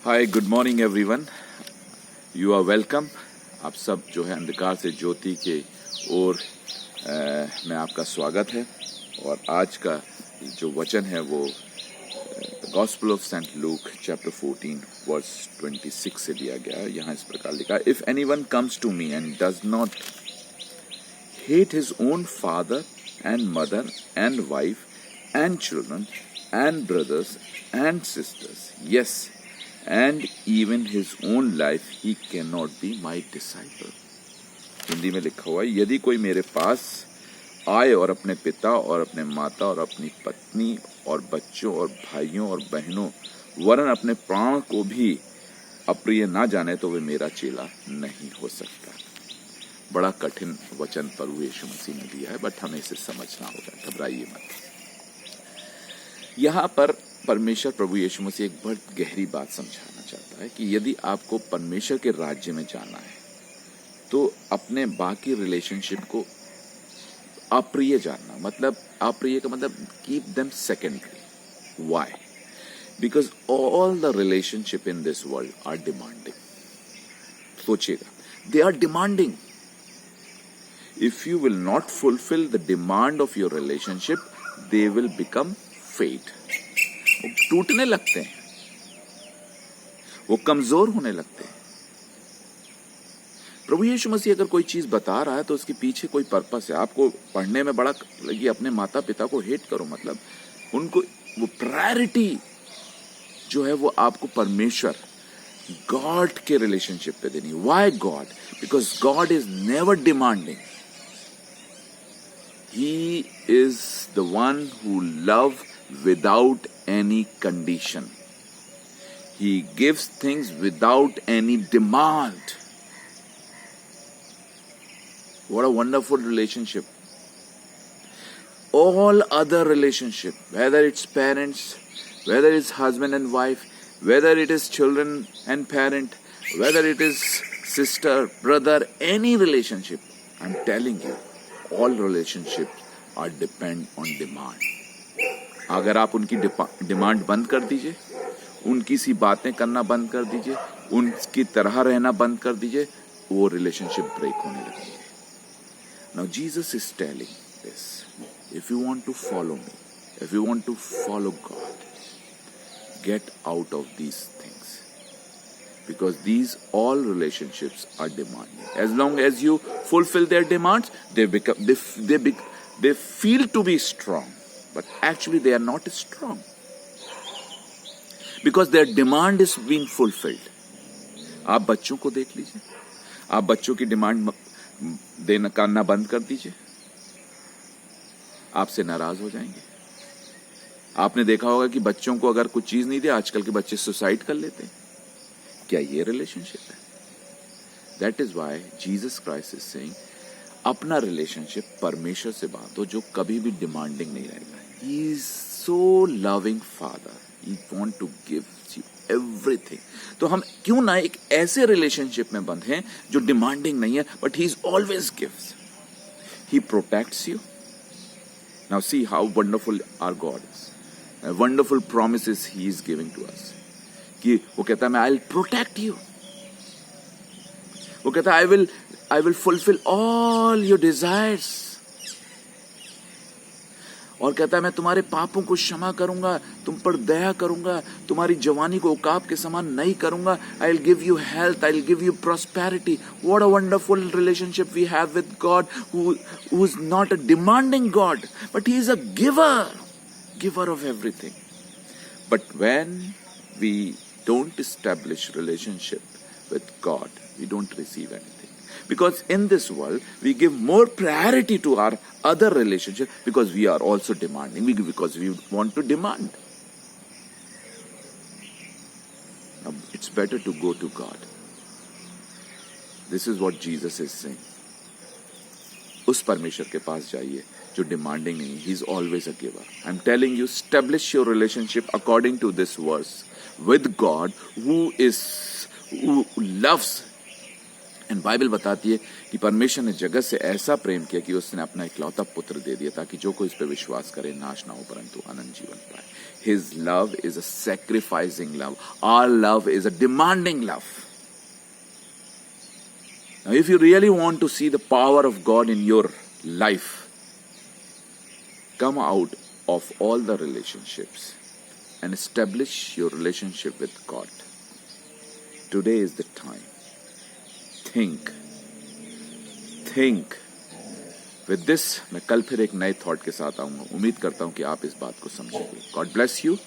Hi, good morning everyone, you are welcome. आप सब जो है अंधकार से ज्योति के ओर में आपका स्वागत है। और आज का जो वचन है वो gospel of Saint Luke chapter 14 verse 26 से लिया गया है। यहाँ इस प्रकार लिखा है, if anyone comes to me and does not hate his own father and mother and wife and children and brothers and sisters, yes, and even his own life, he cannot be my disciple. Hindi में लिखा हुआ है, यदि कोई मेरे पास आए और अपने पिता और अपने माता और अपनी पत्नी और बच्चों और भाइयों और बहनों वरन अपने प्राण को भी अप्रिय ना जाने तो वे मेरा चेला नहीं हो सकता। बड़ा कठिन वचन प्रभु यीशु मसीह ने दिया है, बट हमें इसे समझना होगा, घबराइए मत। यहाँ पर परमेश्वर प्रभु यीशु मसीह एक बहुत गहरी बात समझाना चाहता है कि यदि आपको परमेश्वर के राज्य में जाना है तो अपने बाकी रिलेशनशिप को अप्रिय जानना, मतलब अप्रिय का मतलब keep them secondary. Why? Because all the relationship in this world are demanding. सोचिएगा, they are demanding. If you will not fulfill the demand of your relationship, they will become fade. वो टूटने लगते हैं, वो कमजोर होने लगते हैं। प्रभु यीशु मसीह अगर कोई चीज बता रहा है तो उसके पीछे कोई पर्पस है। आपको पढ़ने में बड़ा लगी, अपने माता पिता को हेट करो, मतलब उनको वो प्रायोरिटी जो है वो आपको परमेश्वर गॉड के रिलेशनशिप पे देनी। Why God? Because God is never demanding. He is the one who loves without any condition. He gives things without any demand. What a wonderful relationship. All other relationship, whether it's parents, whether it's husband and wife, whether it is children and parent, whether it is sister, brother, any relationship, I'm telling you, all relationships are depend on demand. अगर आप उनकी demand बंद कर दीजिए, उनकी सी बातें करना बंद कर दीजिए, उनकी तरह रहना बंद कर दीजिए, वो रिलेशनशिप ब्रेक होने लगेगी। Now Jesus is telling this, if you want to follow me, if you want to follow God, get out of these things. Because these all relationships are demanding. As long as you fulfill their demands, they feel to be strong, but actually they are not strong because their demand is being fulfilled. आप बच्चों को देख लीजिए, आप बच्चों की demand देना करना बंद कर दीजिए, आपसे नाराज हो जाएंगे। आपने देखा होगा कि बच्चों को अगर कुछ चीज नहीं दे, आजकल के बच्चे सुसाइड कर लेते हैं। क्या ये रिलेशनशिप है? That is why Jesus Christ is saying, अपना रिलेशनशिप परमेश्वर से बांधो जो कभी भी डिमांडिंग नहीं रहेगा। He is so loving father, he want to give you everything. तो हम क्यों ना एक ऐसे रिलेशनशिप में बंधे जो डिमांडिंग नहीं है, but he is always gives. He protects you. Now see how wonderful our God is, wonderful promises he is giving to us. कि वो कहता है, मैं आई विल प्रोटेक्ट यू। वो कहता है, I will fulfil all your desires. और कहता है, मैं तुम्हारे पापों को क्षमा करूंगा, तुम पर दया करूंगा, तुम्हारी जवानी को उकाब के समान नहीं करूंगा। I will give you health, I will give you prosperity. What a wonderful relationship we have with God, who is not a demanding God, but he is a giver of everything. But when we don't establish relationship with God, we don't receive anything. Because in this world, we give more priority to our other relationship because we are also demanding, because we want to demand. Now, it's better to go to God. This is what Jesus is saying. उस परमेश्वर के पास जाइए जो demanding नहीं, he is always a giver. I'm telling you, establish your relationship according to this verse with God, who loves and Bible बताती है कि परमेश्वर ने जगत से ऐसा प्रेम किया कि उसने अपना इकलौता पुत्र दे दिया ताकि जो कोई इस पर विश्वास करे नाश ना हो परंतु अनंत जीवन पाए. His love is a sacrificing love. Our love is a demanding love. Now, if you really want to see the power of God in your life, come out of all the relationships and establish your relationship with God. Today is the time. Think. With this, मैं कल फिर एक नए thought के साथ आऊंगा. उम्मीद करता हूं कि आप इस बात को समझेंगे. God bless you.